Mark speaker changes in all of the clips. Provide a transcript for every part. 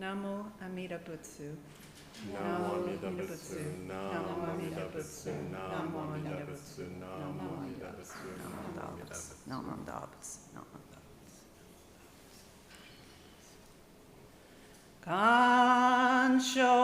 Speaker 1: Namo Amida Butsu.
Speaker 2: Namo Amida Butsu. Namo Amida Butsu. Namo Amida Butsu. Namo Amida Butsu. Namo Amida Butsu.
Speaker 3: Namo Amida Butsu.
Speaker 1: Kansho.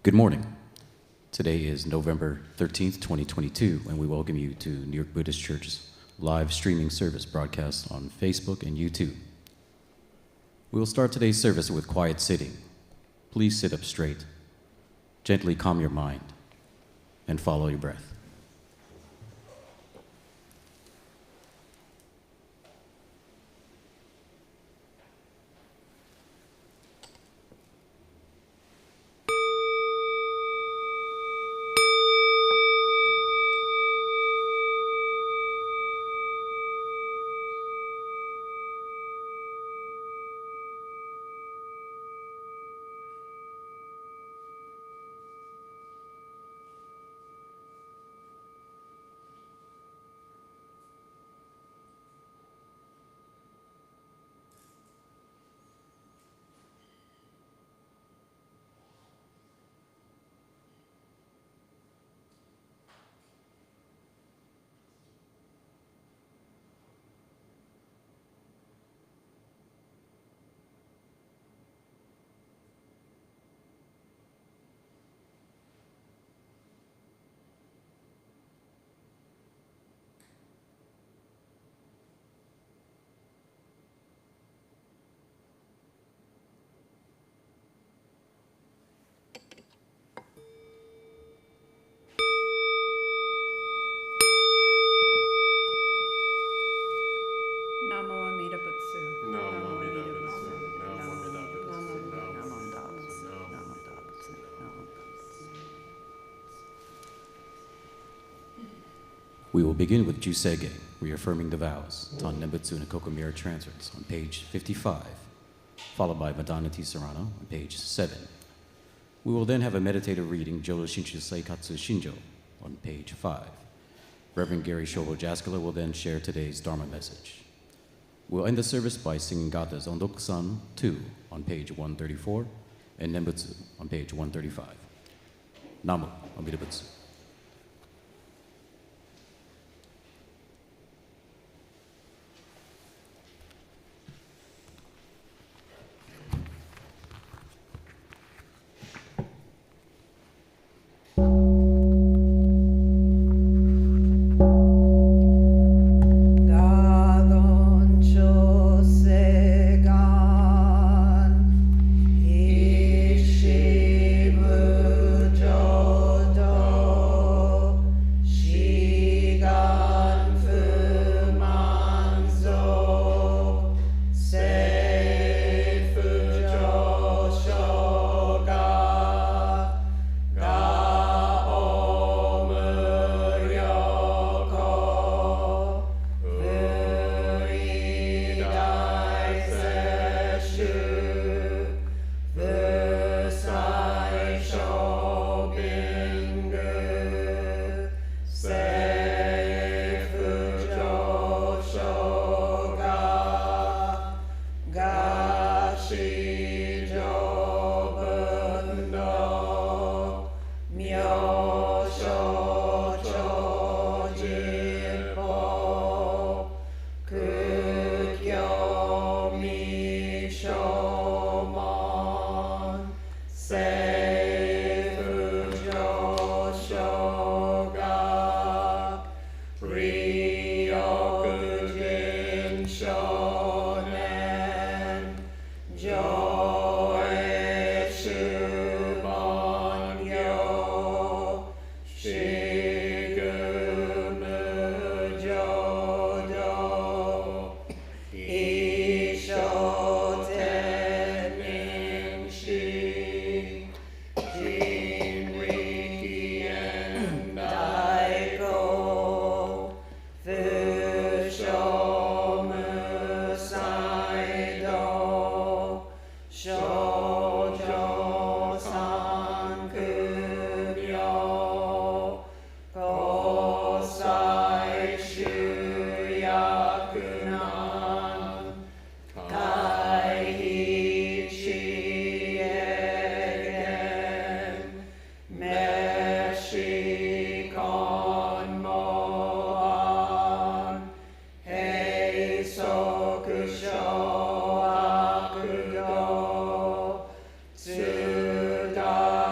Speaker 4: Good morning. Today is November 13th, 2022, and we welcome you to New York Buddhist Church's live streaming service broadcast on Facebook and YouTube. We will start today's service with quiet sitting. Please sit up straight. Gently calm your mind and follow your breath. We will begin with JØ-SEI-GE, Reaffirming the Vows, on Nembutsu and Ekoku Mirror Transference on page 55, followed by Vandana and Tisarana on page 7. We will then have a meditative reading, JØ-SEI-GE Shinjo, on page 5. Reverend Gary Shobo Jaskula will then share today's Dharma message. We'll end the service by singing Gatha's Ondokusan 2 on page 134 and Nembutsu on page 135. Namo Amida Butsu.
Speaker 1: Ishibu Jodo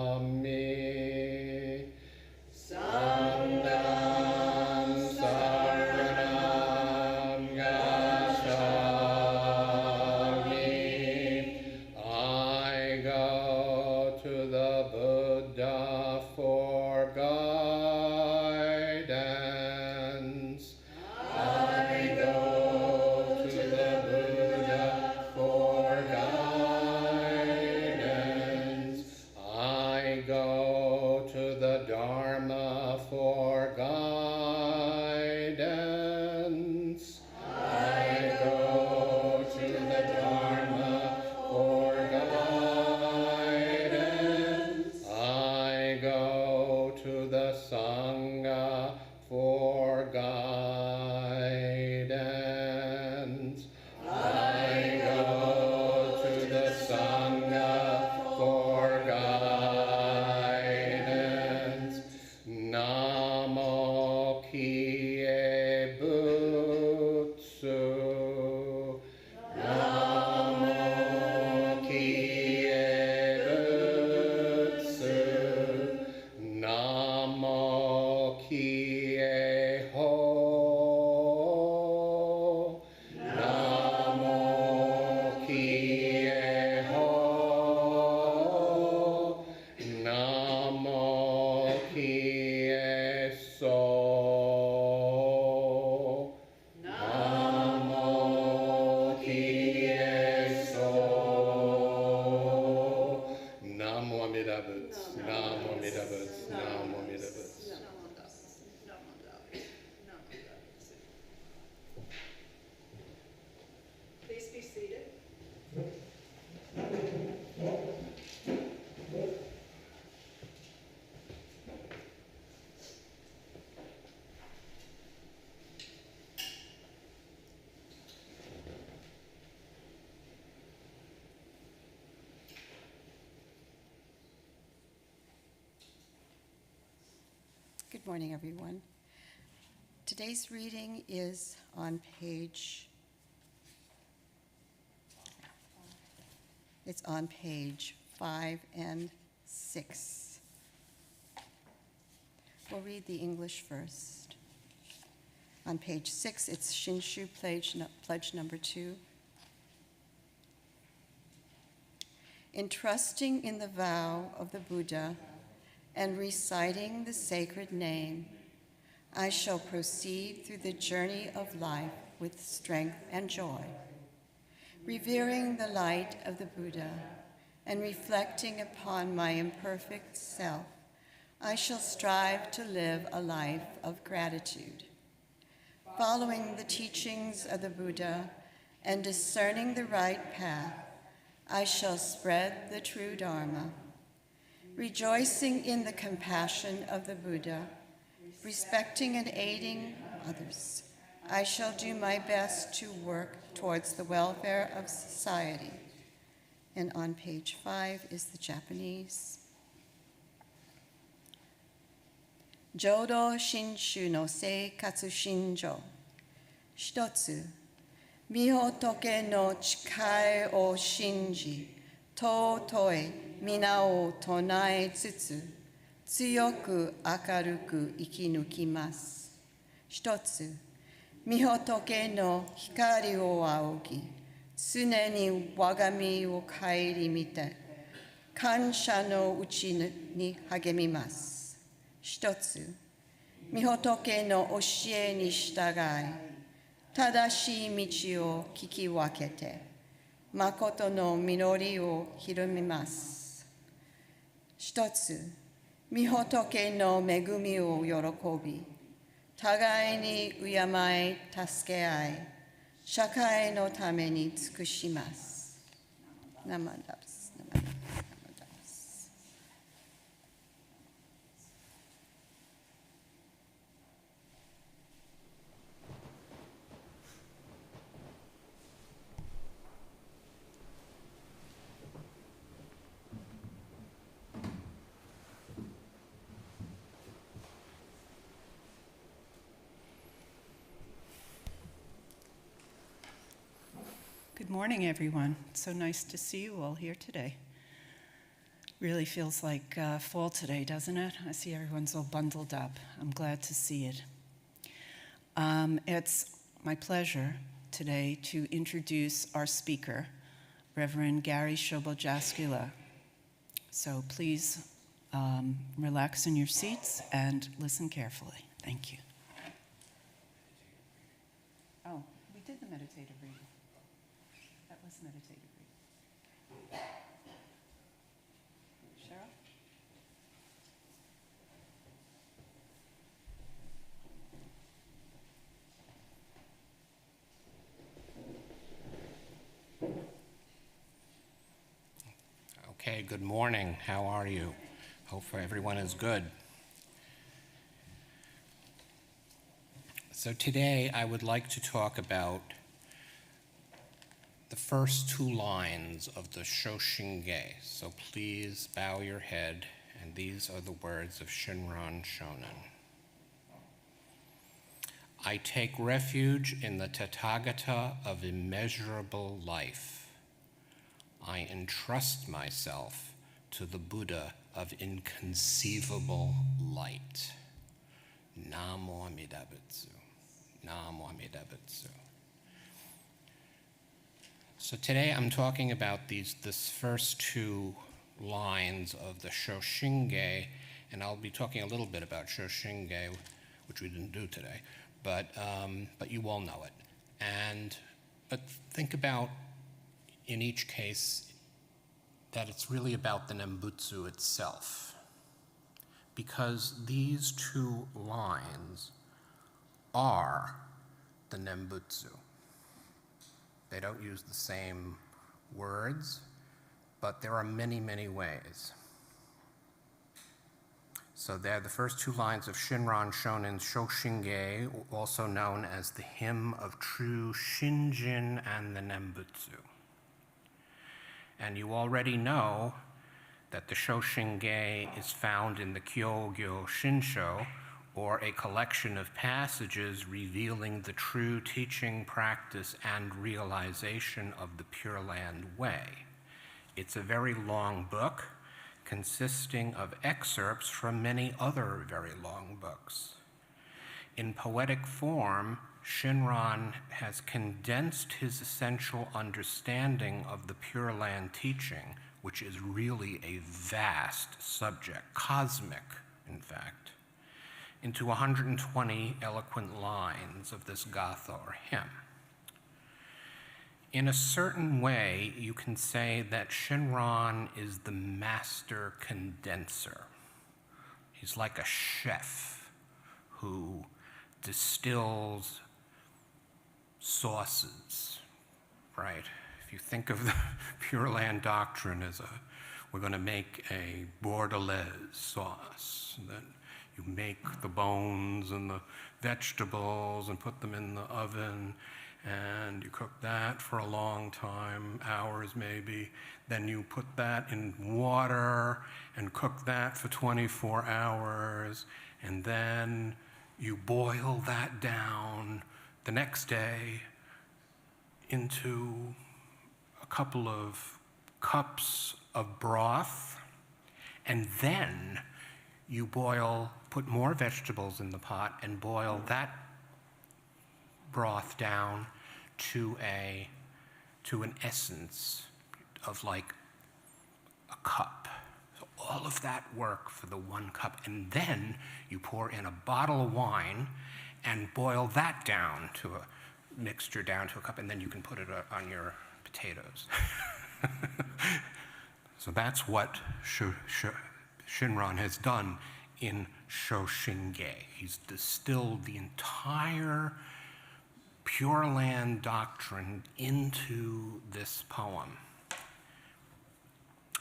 Speaker 2: gacchami. Sangam saranam gacchami. I go to the Buddha for guidance. I go to the Buddha for guidance. I go to the Dharma for guidance. I go to the Dharma for guidance. I go to the Sangha for guidance. I go to the Sangha for guidance. Namo Kie Butsu. Namo Kie Butsu. Namo Kie Ho. Namo Kie Ho. Namo Kie So. Namo Kie So. Namo Amida Butsu. Namo Amida Butsu. Namo Amida Butsu.
Speaker 1: Please be seated.
Speaker 3: Good morning, everyone. Today's reading is on page 5 and 6. We'll read the English first. On page 6, it's Shinjo pledge number 2. In trusting in the vow of the Buddha and reciting the sacred name, I shall proceed through the journey of life with strength and joy. Revering the light of the Buddha and reflecting upon my imperfect self, I shall strive to live a life of gratitude. Following the teachings of the Buddha and discerning the right path, I shall spread the true Dharma. Rejoicing in the compassion of the Buddha, respecting and aiding others, I shall do my best to work towards the welfare of society. And on page 5 is the Japanese. Jodo Shinshu no Seikatsu Shinjo. Shitotsu, Mihotoke no Chikai o Shinji, Totoe Mina o Tonae Tsutsu, Tsuyoku Akaruku Ikinukimasu. Shitotsu, Mihotoke no Hikari o Aogi, Tsune ni wagami o kairimite, Kansha no uchi ni hagemimasu. Shitotsu, Mihotoke no oshie ni shitagai, Tadashi michi o kikiwakete, Makoto no minori o hiromimasu. Shitotsu, Mihotoke no megumi o yorokobi, Tagai ni uyamai tasukeai, Shakai no tame ni tsukushimasu. Namandasu, namandasu.
Speaker 1: Good morning, everyone. It's so nice to see you all here today. Really feels like fall today, doesn't it? I see everyone's all bundled up. I'm glad to see it. It's my pleasure today to introduce our speaker, Reverend Gary Shobo Jaskula. So please relax in your seats and listen carefully. Thank you. Oh, we did the meditative reading. That was meditative reading. Cheryl?
Speaker 5: Okay, good morning. How are you? Hope everyone is good. So today I would like to talk about the first 2 lines of the Shoshin-ge. So please bow your head, and these are the words of Shinran Shonin. I take refuge in the Tathagata of immeasurable life. I entrust myself to the Buddha of inconceivable light. Namo Amida Butsu. Namo Amida Butsu. So today I'm talking about this first 2 lines of the Shoshin-ge, and I'll be talking a little bit about Shoshin-ge, which we didn't do today, but you all know it. But think about, in each case, that it's really about the Nembutsu itself, because these 2 lines are the Nembutsu. They don't use the same words, but there are many, many ways. So they're the first 2 lines of Shinran Shonin's Shoshin-ge, also known as the Hymn of True Shinjin and the Nembutsu. And you already know that the Shoshin-ge is found in the Kyogyo Shinsho, or a collection of passages revealing the true teaching, practice, and realization of the Pure Land Way. It's a very long book, consisting of excerpts from many other very long books. In poetic form, Shinran has condensed his essential understanding of the Pure Land teaching, which is really a vast subject, cosmic, in fact, into 120 eloquent lines of this Gatha or hymn. In a certain way, you can say that Shinran is the master condenser. He's like a chef who distills sauces, right? If you think of the Pure Land doctrine as we're going to make a bordelaise sauce, then you make the bones and the vegetables and put them in the oven, and you cook that for a long time, hours maybe. Then you put that in water and cook that for 24 hours, and then you boil that down the next day into a couple of cups of broth, and then you put more vegetables in the pot and boil that broth down to an essence of like a cup. So all of that work for the 1 cup, and then you pour in a bottle of wine and boil that down to a mixture down to a cup, and then you can put it on your potatoes. So that's what Shinran has done in Shoshin-ge. He's distilled the entire Pure Land doctrine into this poem.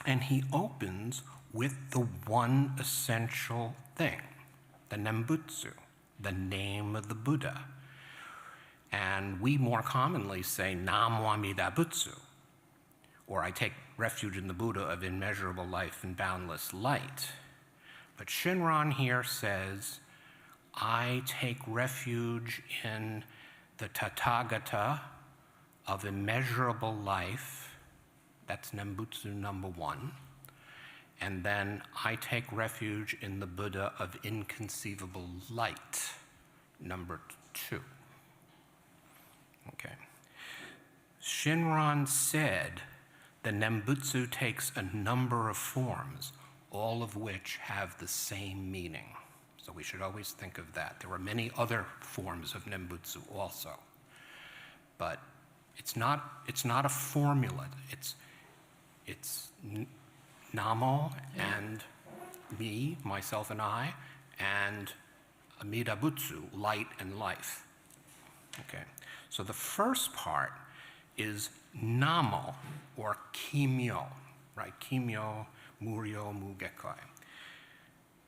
Speaker 5: And he opens with the one essential thing, the Nembutsu, the name of the Buddha. And we more commonly say, Namo Amida Butsu, or I take refuge in the Buddha of immeasurable life and boundless light. But Shinran here says, I take refuge in the Tathagata of immeasurable life. That's Nembutsu number 1. And then I take refuge in the Buddha of inconceivable light, number 2. Okay. Shinran said the Nembutsu takes a number of forms, all of which have the same meaning. So we should always think of that. There are many other forms of Nembutsu also. But it's not a formula. It's Namo and me, myself and I, and Amida Butsu, light and life. Okay, so the first part is Namo, or Kimyo, right? Kimyo, Muryo, Mugekai.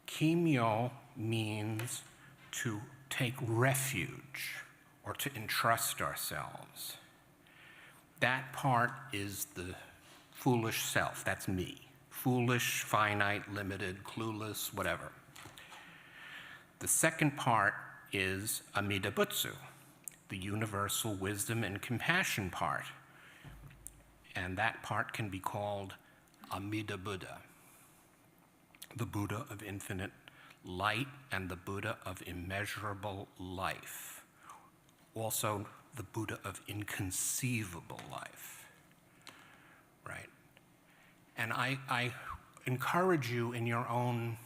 Speaker 5: Kimyo means to take refuge or to entrust ourselves. That part is the foolish self, that's me. Foolish, finite, limited, clueless, whatever. The second part is Amida Butsu, the universal wisdom and compassion part. And that part can be called Amida Buddha, the Buddha of infinite light and the Buddha of immeasurable life. Also, the Buddha of inconceivable life, right? And I encourage you in your own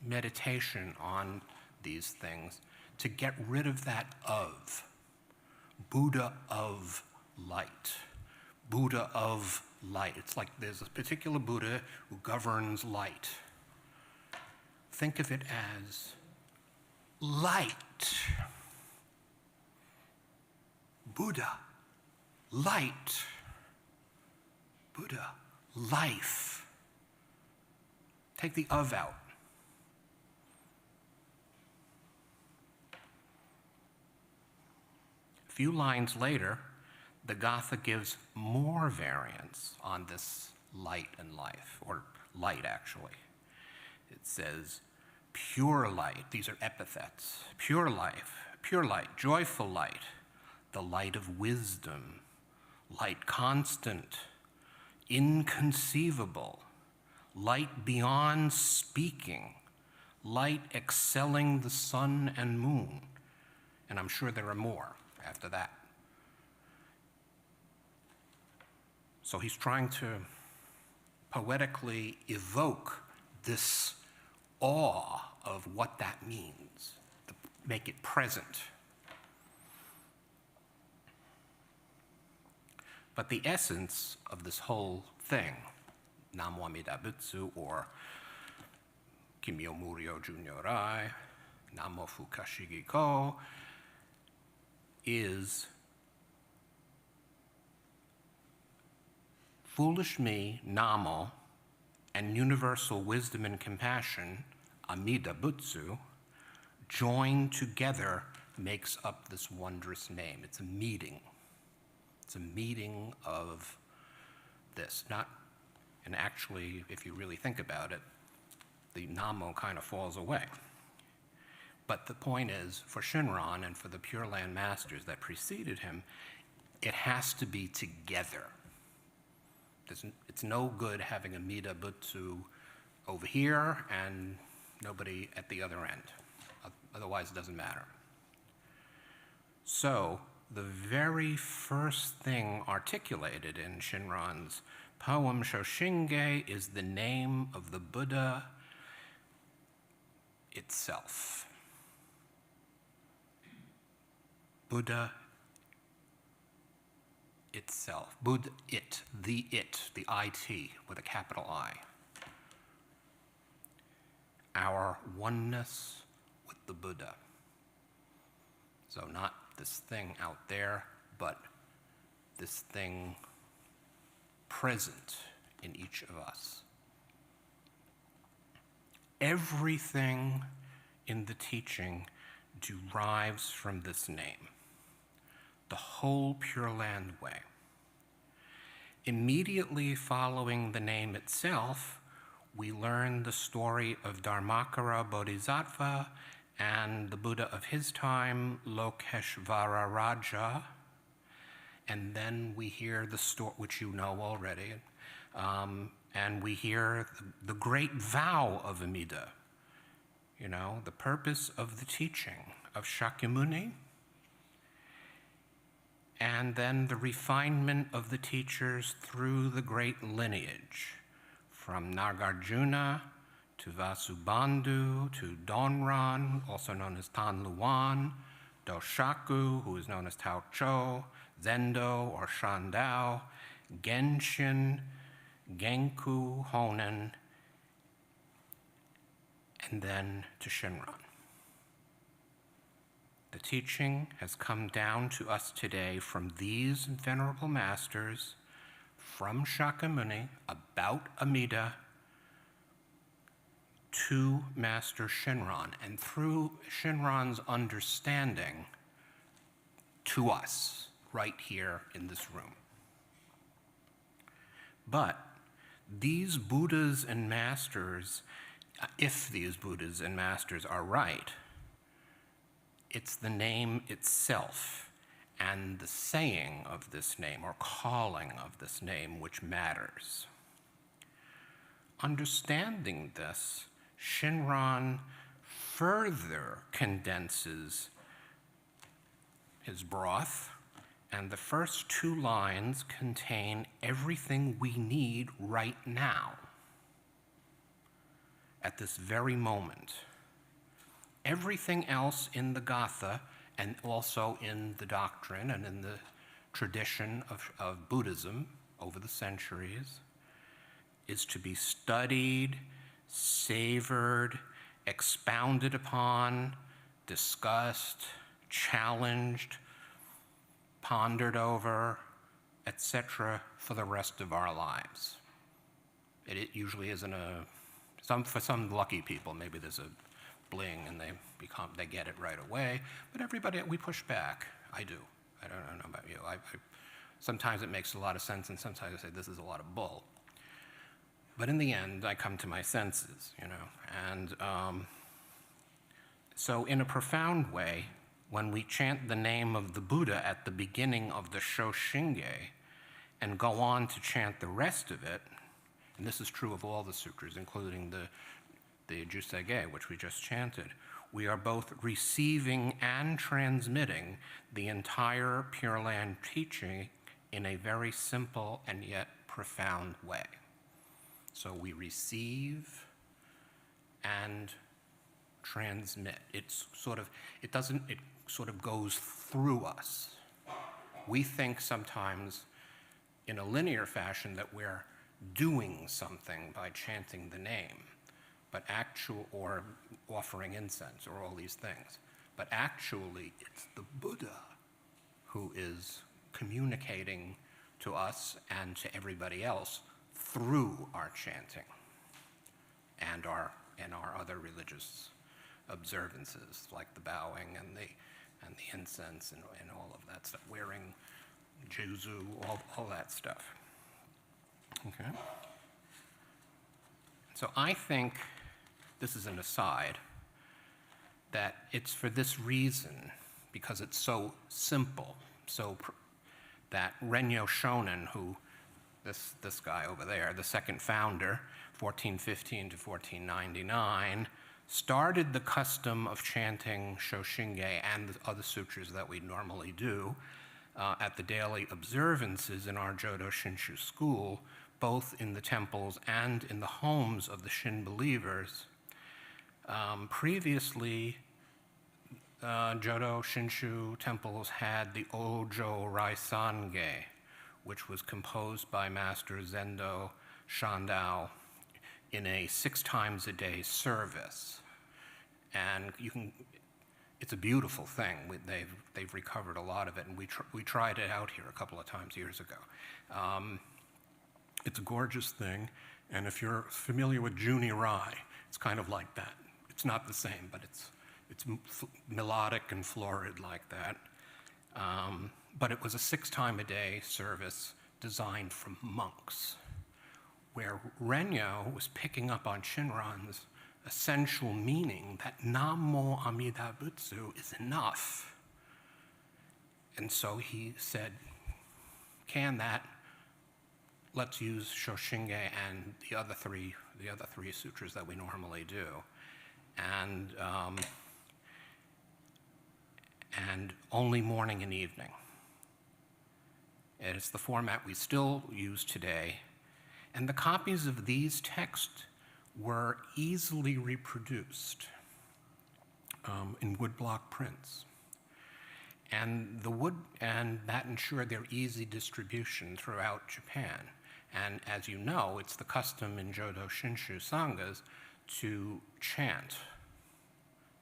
Speaker 5: meditation on these things to get rid of that of. Buddha of light. Buddha of light. It's like there's a particular Buddha who governs light. Think of it as light. Buddha, light. Buddha, life. Take the of out. A few lines later, the Gatha gives more variants on this light and life, or light actually. It says, pure light, these are epithets, pure life, pure light, joyful light, the light of wisdom, light constant, inconceivable, light beyond speaking, light excelling the sun and moon. And I'm sure there are more after that. So he's trying to poetically evoke this awe of what that means, to make it present. But the essence of this whole thing, Namo Amida Butsu, or Kimyo Muryo Junyorai, Namo Fukashigi Ko, is foolish me, Namo, and universal wisdom and compassion, Amida Butsu, joined together makes up this wondrous name. It's a meeting. It's a meeting of this. And actually, if you really think about it, the Namo kind of falls away. But the point is, for Shinran and for the Pure Land Masters that preceded him, it has to be together. It's no good having Amida Butsu over here and nobody at the other end. Otherwise, it doesn't matter. So, the very first thing articulated in Shinran's poem Shoshinge is the name of the Buddha itself. Buddha itself. Buddha it, the IT with a capital I. Our oneness with the Buddha. So not this thing out there, but this thing present in each of us. Everything in the teaching derives from this name, the whole Pure Land way. Immediately following the name itself, we learn the story of Dharmakara Bodhisattva and the Buddha of his time, Lokeshvara Raja, and then we hear the story, which you know already, and we hear the great vow of Amida, you know, the purpose of the teaching of Shakyamuni, and then the refinement of the teachers through the great lineage, from Nagarjuna to Vasubandhu to Donran, also known as Tanluan, Doshaku, who is known as Tao Cho, Zendo or Shandao, Genshin, Genku, Honen, and then to Shinran. The teaching has come down to us today from these venerable masters, from Shakyamuni, about Amida, to Master Shinran, and through Shinran's understanding to us, right here in this room. But these Buddhas and masters, if these Buddhas and masters are right, it's the name itself and the saying of this name or calling of this name which matters. Understanding this, Shinran further condenses his broth, and the first two lines contain everything we need right now, at this very moment. Everything else in the Gatha, and also in the doctrine and in the tradition of Buddhism over the centuries, is to be studied, savored, expounded upon, discussed, challenged, pondered over, etc., for the rest of our lives. It usually isn't for some lucky people, maybe there's a bling and they get it right away, but everybody, we push back. I do. I don't know about you. Sometimes it makes a lot of sense, and sometimes I say, this is a lot of bull. But in the end, I come to my senses, you know. And so in a profound way, when we chant the name of the Buddha at the beginning of the Shoshinge and go on to chant the rest of it, and this is true of all the sutras, including the JÖ-SEI-GE, which we just chanted, we are both receiving and transmitting the entire Pure Land teaching in a very simple and yet profound way. So we receive and transmit. It sort of goes through us. We think sometimes in a linear fashion that we're doing something by chanting the name, but or offering incense or all these things. But actually, it's the Buddha who is communicating to us and to everybody else through our chanting and our other religious observances, like the bowing and the incense and all of that stuff, wearing juzu, all that stuff. Okay. So I think, this is an aside, that it's for this reason, because it's so simple, that Renyo Shonin, who, this guy over there, the second founder, 1415 to 1499, started the custom of chanting Shoshinge and the other sutras that we normally do at the daily observances in our Jodo Shinshu school, both in the temples and in the homes of the Shin believers. Previously, Jodo Shinshu temples had the Ojo Raisange, which was composed by Master Zendo Shandao in a 6 times a day service. And it's a beautiful thing. They've recovered a lot of it, and we tried it out here a couple of times years ago. It's a gorgeous thing, and if you're familiar with Juni Rai, it's kind of like that. It's not the same, but it's melodic and florid like that. But it was a 6 time a day service designed for monks, where Renyo was picking up on Shinran's essential meaning that Namo Amida Butsu is enough. And so he said, can that let's use Shoshinge and the other three sutras that we normally do, and only morning and evening. It's the format we still use today, and the copies of these texts were easily reproduced in woodblock prints. And that ensured their easy distribution throughout Japan. And as you know, it's the custom in Jodo Shinshu Sanghas to chant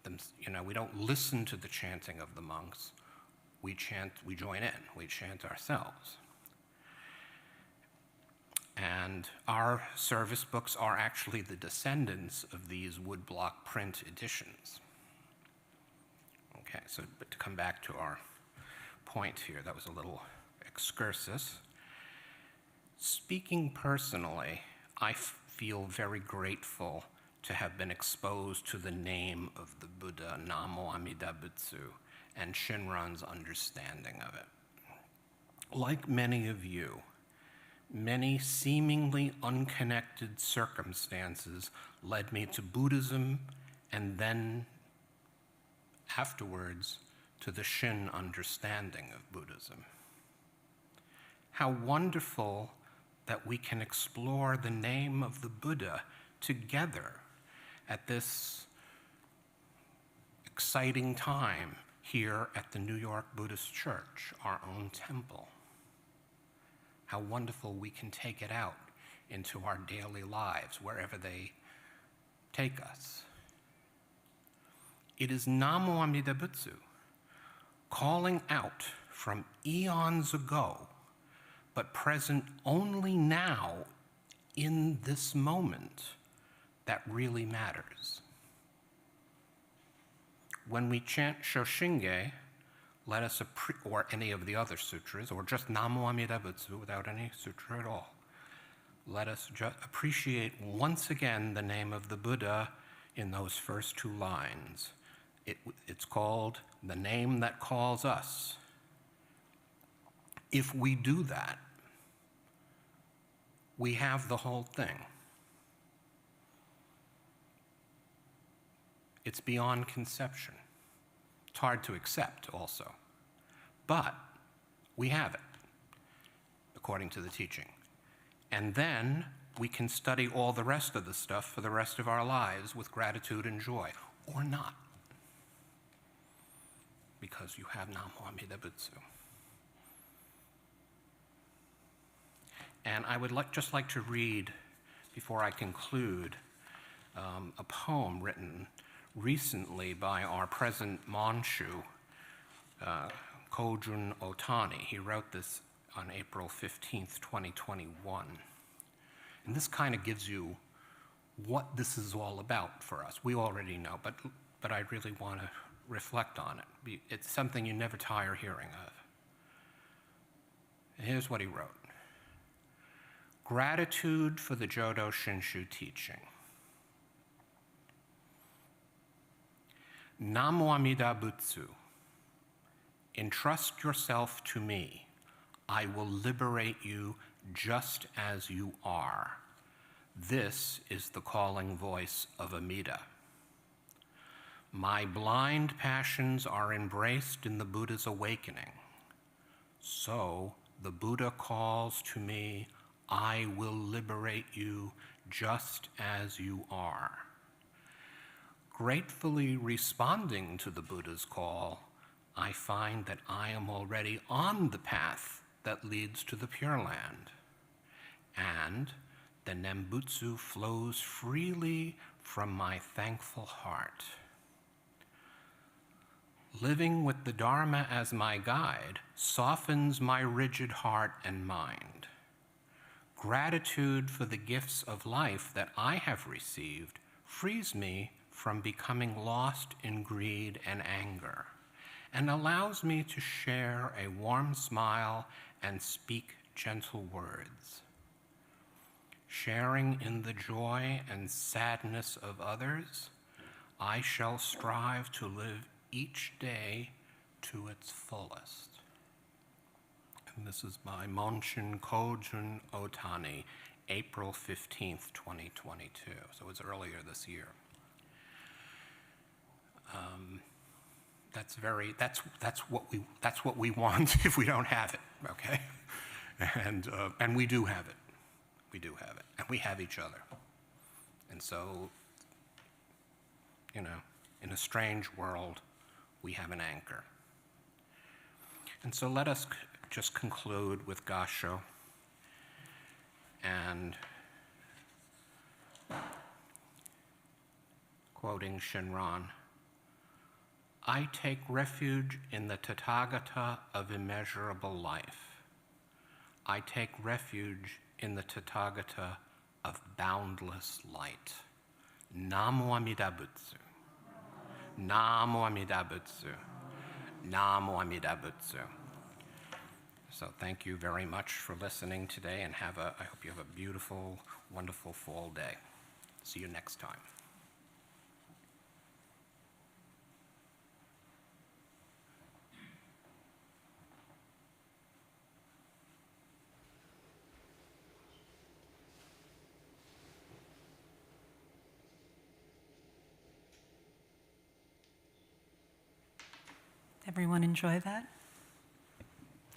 Speaker 5: them. You know, we don't listen to the chanting of the monks. We chant, we join in, we chant ourselves. And our service books are actually the descendants of these woodblock print editions. Okay, so but to come back to our point here, that was a little excursus. Speaking personally, I feel very grateful to have been exposed to the name of the Buddha, Namo Amida Butsu, and Shinran's understanding of it. Like many of you, many seemingly unconnected circumstances led me to Buddhism and then afterwards to the Shin understanding of Buddhism. How wonderful that we can explore the name of the Buddha together at this exciting time here at the New York Buddhist Church, our own temple. How wonderful we can take it out into our daily lives, wherever they take us. It is Namo Amida Butsu, calling out from eons ago, but present only now in this moment, that really matters. When we chant Shoshinge, let us, or any of the other sutras, or just Namo Amida Butsu without any sutra at all, let us appreciate once again the name of the Buddha in those first two lines. It's called the name that calls us. If we do that, we have the whole thing. It's beyond conception. It's hard to accept also. But we have it, according to the teaching. And then we can study all the rest of the stuff for the rest of our lives with gratitude and joy, or not. Because you have Namo Amida Butsu. And I would just like to read, before I conclude, a poem written recently by our present Monshu, Kojun Otani. He wrote this on April 15th, 2021. And this kind of gives you what this is all about for us. We already know, but I really want to reflect on it. It's something you never tire hearing of. And here's what he wrote. Gratitude for the Jodo Shinshu teaching. Namo Amida Butsu. Entrust yourself to me. I will liberate you just as you are. This is the calling voice of Amida. My blind passions are embraced in the Buddha's awakening. So the Buddha calls to me, I will liberate you just as you are. Gratefully responding to the Buddha's call, I find that I am already on the path that leads to the Pure Land. And the Nembutsu flows freely from my thankful heart. Living with the Dharma as my guide softens my rigid heart and mind. Gratitude for the gifts of life that I have received frees me from becoming lost in greed and anger, and allows me to share a warm smile and speak gentle words. Sharing in the joy and sadness of others, I shall strive to live each day to its fullest. And this is by Monshin Kojun Otani, April 15th, 2022. So it's earlier this year. That's what we want if we don't have it, okay? And we do have it. We do have it, and we have each other. And so, you know, in a strange world, we have an anchor. And so let us just conclude with Gassho and quoting Shinran, I take refuge in the Tathagata of immeasurable life. I take refuge in the Tathagata of boundless light. Namo Amida Butsu. Namo Amida Butsu. Namo Amida Butsu. So thank you very much for listening today, and I hope you have a beautiful, wonderful fall day. See you next time.
Speaker 1: Everyone enjoy that?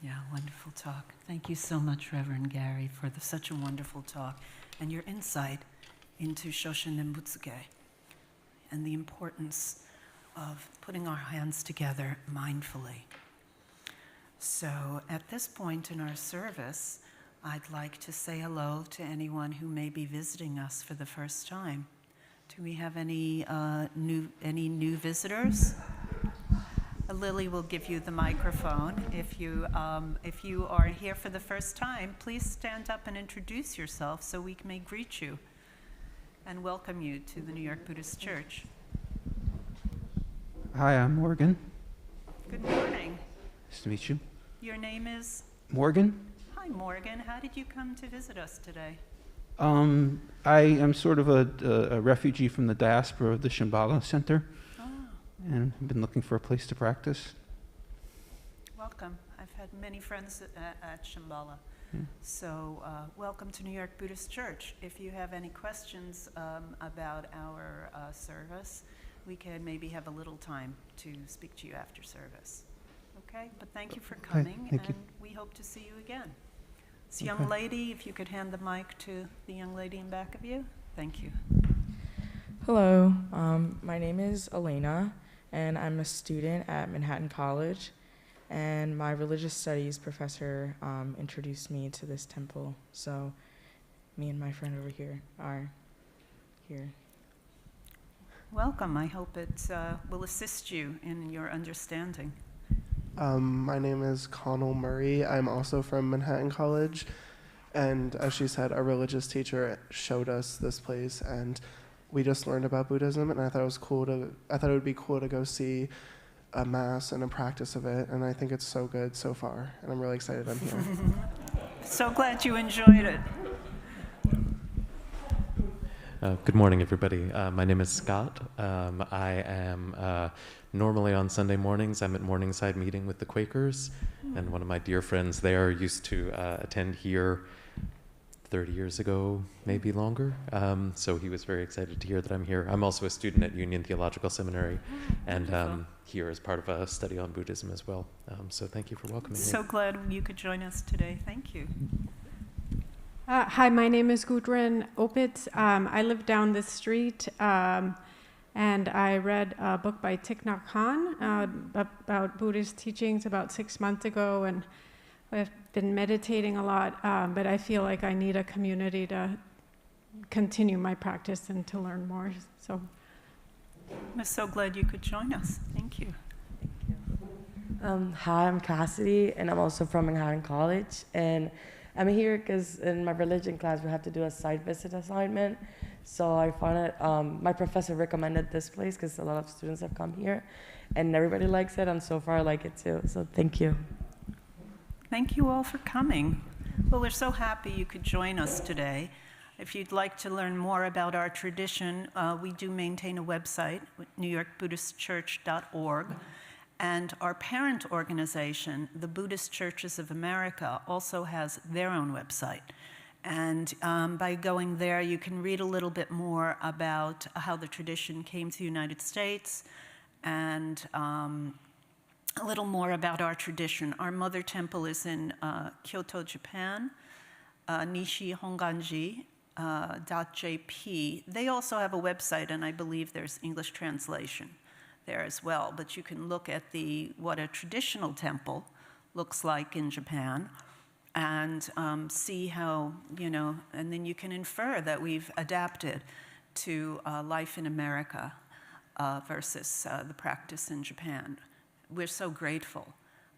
Speaker 1: Yeah, wonderful talk. Thank you so much, Reverend Gary, for such a wonderful talk and your insight into Shosho Nembutsu and the importance of putting our hands together mindfully. So at this point in our service, I'd like to say hello to anyone who may be visiting us for the first time. Do we have any new visitors? Lily will give you the microphone. If you are here for the first time, please stand up and introduce yourself so we may greet you and welcome you to the New York Buddhist Church.
Speaker 6: Hi, I'm Morgan.
Speaker 1: Good morning.
Speaker 6: Nice to meet you.
Speaker 1: Your name is?
Speaker 6: Morgan?
Speaker 1: Hi, Morgan. How did you come to visit us today?
Speaker 6: I am sort of a refugee from the diaspora of the Shambhala Center. And I've been looking for a place to practice.
Speaker 1: Welcome. I've had many friends at Shambhala.
Speaker 6: Yeah.
Speaker 1: So welcome to New York Buddhist Church. If you have any questions about our service, we can maybe have a little time to speak to you after service. Okay? But thank you for coming,
Speaker 6: thank you.
Speaker 1: we hope to see you again. This young lady, if you could hand the mic to the young lady in back of you. Thank you.
Speaker 7: Hello, my name is Elena, and I'm a student at Manhattan College, and my religious studies professor introduced me to this temple, so me and my friend over here are here.
Speaker 1: Welcome. I hope it will assist you in your understanding.
Speaker 8: My name is Connell Murray. I'm also from Manhattan College, and as she said, our religious teacher showed us this place, and we just learned about Buddhism, and I thought it would be cool to go see a mass and a practice of it, and I think it's so good so far, and I'm really excited I'm here.
Speaker 1: So glad you enjoyed it.
Speaker 9: Good morning, everybody. My name is Scott. I am normally on Sunday mornings. I'm at Morningside meeting with the Quakers, and one of my dear friends there used to attend here 30 years ago, maybe longer. So he was very excited to hear that I'm here. I'm also a student at Union Theological Seminary, and here as part of a study on Buddhism as well. So thank you for welcoming me.
Speaker 1: So glad you could join us today. Thank you.
Speaker 10: Hi, my name is Gudrun Opitz. I live down the street, and I read a book by Thich Nhat Hanh about Buddhist teachings about 6 months ago, and I've been meditating a lot, but I feel like I need a community to continue my practice and to learn more. So,
Speaker 1: I'm so glad you could join us. Thank you.
Speaker 7: Hi, I'm Cassidy, and I'm also from Manhattan College, and I'm here because in my religion class we have to do a site visit assignment. So I found it, my professor recommended this place because a lot of students have come here, and everybody likes it, and so far I like it too. So thank you.
Speaker 1: Thank you all for coming. Well, we're so happy you could join us today. If you'd like to learn more about our tradition, we do maintain a website, newyorkbuddhistchurch.org. And our parent organization, the Buddhist Churches of America, also has their own website. And by going there, you can read a little bit more about how the tradition came to the United States and a little more about our tradition. Our mother temple is in Kyoto, Japan, Nishi Honganji, .jp. They also have a website, and I believe there's English translation there as well. But you can look at what a traditional temple looks like in Japan and see how, and then you can infer that we've adapted to life in America versus the practice in Japan. We're so grateful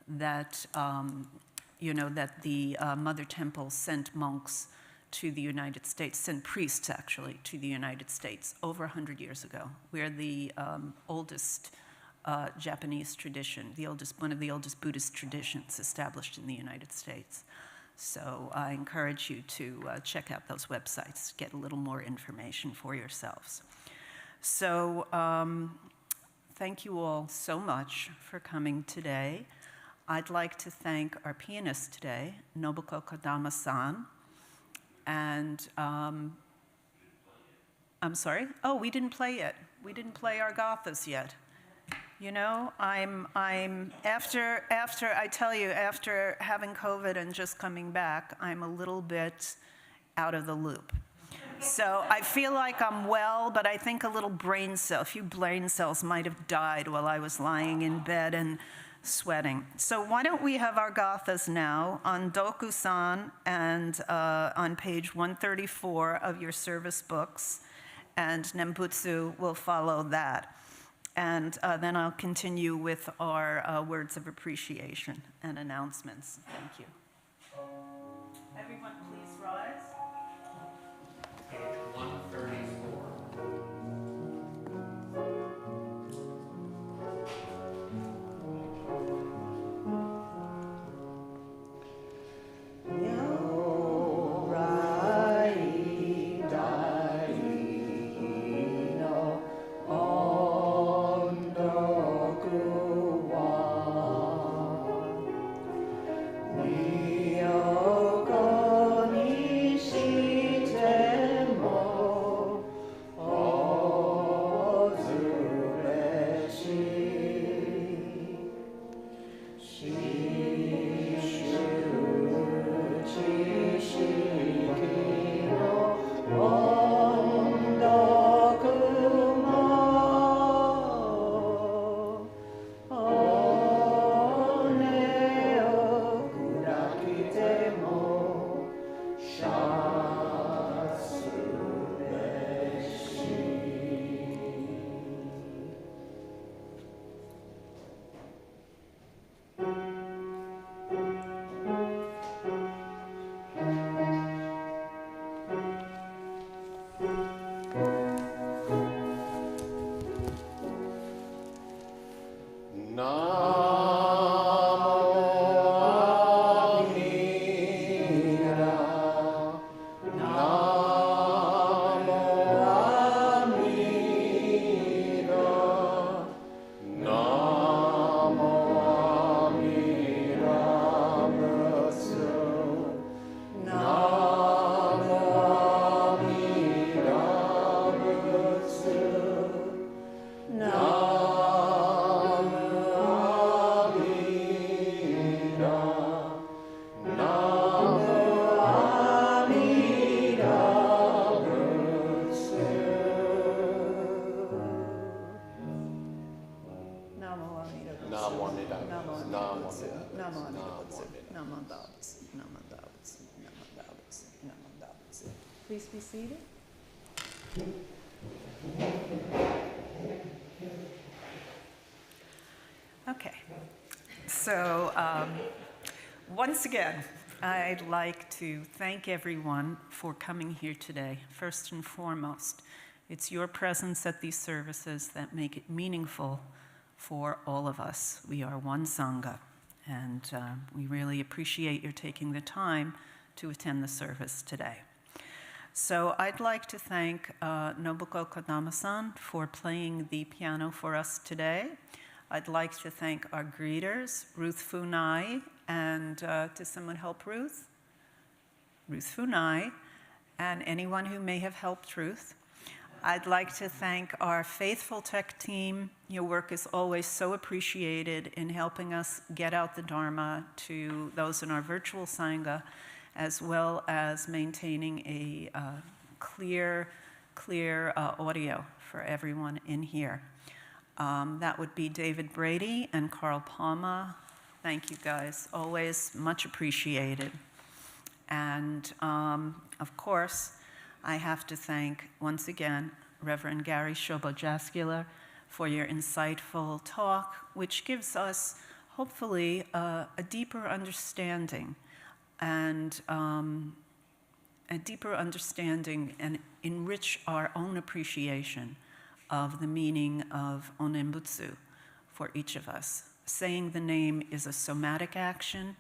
Speaker 1: that, that the Mother Temple sent monks to the United States, sent priests actually to the United States over 100 years ago. We're the oldest Japanese tradition, one of the oldest Buddhist traditions established in the United States. So I encourage you to check out those websites, get a little more information for yourselves. So thank you all so much for coming today. I'd like to thank our pianist today, Nobuko Kodama-san. And I'm sorry? Oh, we didn't play it. We didn't play our Gathas yet. I'm after I tell you, after having COVID and just coming back, I'm a little bit out of the loop. So I feel like I'm well, but I think a few brain cells might have died while I was lying in bed and sweating. So why don't we have our Gathas now on Ondokusan and on page 134 of your service books, and Nembutsu will follow that. And then I'll continue with our words of appreciation and announcements. Thank you. Everyone, please rise.
Speaker 5: Page 134.
Speaker 1: Please be seated. Okay, so once again, I'd like to thank everyone for coming here today. First and foremost, it's your presence at these services that make it meaningful for all of us. We are one Sangha, and we really appreciate your taking the time to attend the service today. So I'd like to thank Nobuko Kodama-san for playing the piano for us today. I'd like to thank our greeters, Ruth Funai, and does someone help Ruth? Ruth Funai, and anyone who may have helped Ruth. I'd like to thank our faithful tech team. Your work is always so appreciated in helping us get out the Dharma to those in our virtual Sangha, as well as maintaining a clear audio for everyone in here. That would be David Brady and Carl Palma. Thank you guys, always much appreciated. And of course, I have to thank once again Reverend Gary Shobo Jaskula for your insightful talk, which gives us hopefully a deeper understanding and enrich our own appreciation of the meaning of Nembutsu for each of us. Saying the name is a somatic action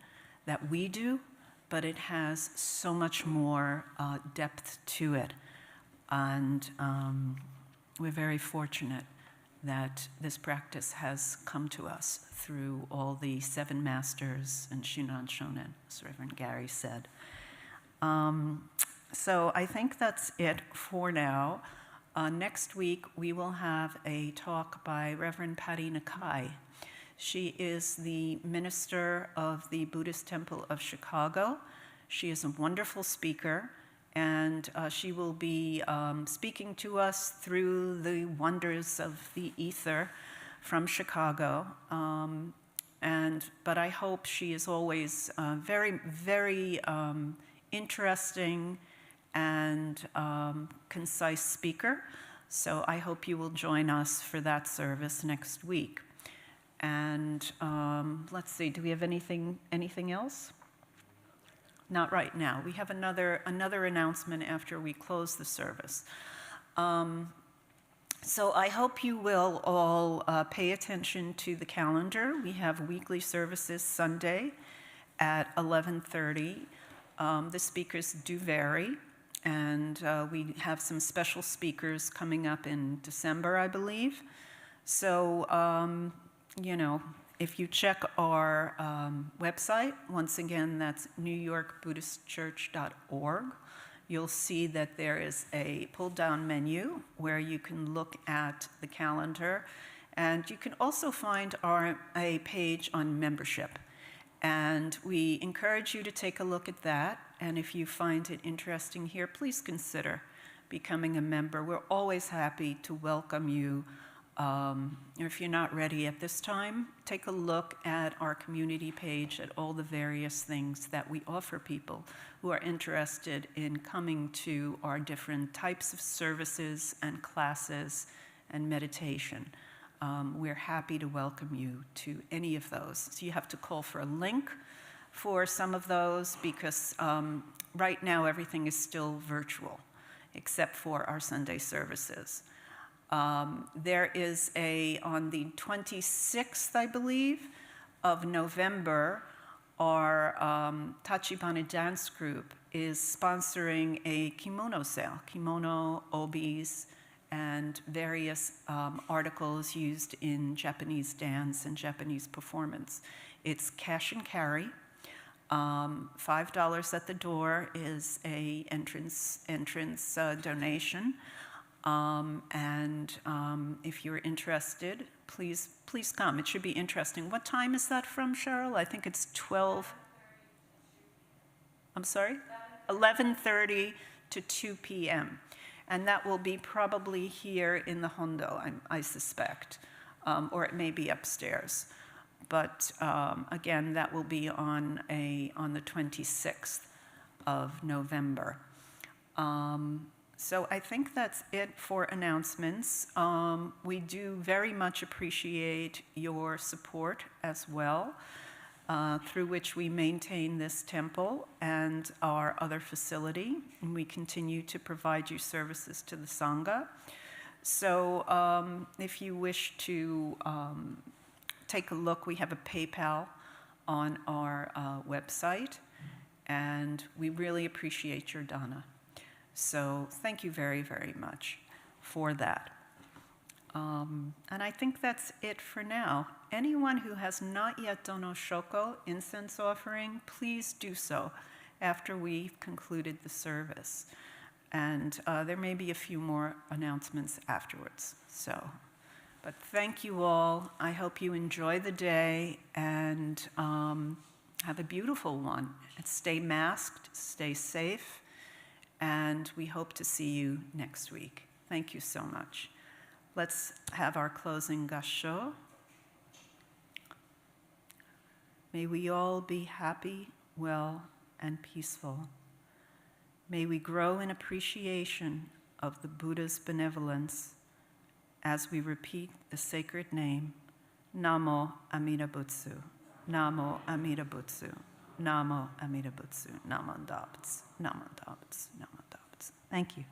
Speaker 1: that we do, but it has so much more depth to it. And we're very fortunate that this practice has come to us through all the 7 masters and Shinran Shonen, as Reverend Gary said. So I think that's it for now. Next week, we will have a talk by Reverend Patty Nakai. She is the minister of the Buddhist Temple of Chicago. She is a wonderful speaker, and she will be speaking to us through the wonders of the ether from Chicago. But I hope she is always very, very interesting and concise speaker. So I hope you will join us for that service next week. And let's see, do we have anything else? Not right now. We have another announcement after we close the service. So I hope you will all pay attention to the calendar. We have weekly services Sunday at 11:30. The speakers do vary, and we have some special speakers coming up in December, I believe. So, if you check our website, once again, that's newyorkbuddhistchurch.org, you'll see that there is a pull-down menu where you can look at the calendar. And you can also find a page on membership. And we encourage you to take a look at that. And if you find it interesting here, please consider becoming a member. We're always happy to welcome you. If you're not ready at this time, take a look at our community page at all the various things that we offer people who are interested in coming to our different types of services and classes and meditation. We're happy to welcome you to any of those. So you have to call for a link for some of those because right now everything is still virtual except for our Sunday services. There is on the 26th, I believe, of November, our Tachibana dance group is sponsoring a kimono sale, kimono, obis, and various articles used in Japanese dance and Japanese performance. It's cash and carry. $5 at the door is a entrance donation. If you're interested, please come. It should be interesting. What time is that from, Cheryl? I think it's 12. I'm sorry? 11:30 to 2 p.m. And that will be probably here in the Hondo, I suspect, or it may be upstairs. But again, that will be on the 26th of November. So I think that's it for announcements. We do very much appreciate your support as well, through which we maintain this temple and our other facility, and we continue to provide you services to the Sangha. So if you wish to take a look, we have a PayPal on our website, and we really appreciate your dana. So thank you very, very much for that. And I think that's it for now. Anyone who has not yet done Oshoko, incense offering, please do so after we've concluded the service. And there may be a few more announcements afterwards. But thank you all. I hope you enjoy the day and have a beautiful one. And stay masked, stay safe, and we hope to see you next week. Thank you so much. Let's have our closing Gassho. May we all be happy, well, and peaceful. May we grow in appreciation of the Buddha's benevolence as we repeat the sacred name, Namo Amida Butsu, Namo Amida Butsu, Namo Amida Butsu, Namo Dapts, Namo Dapts, Namo Dapts. Thank you.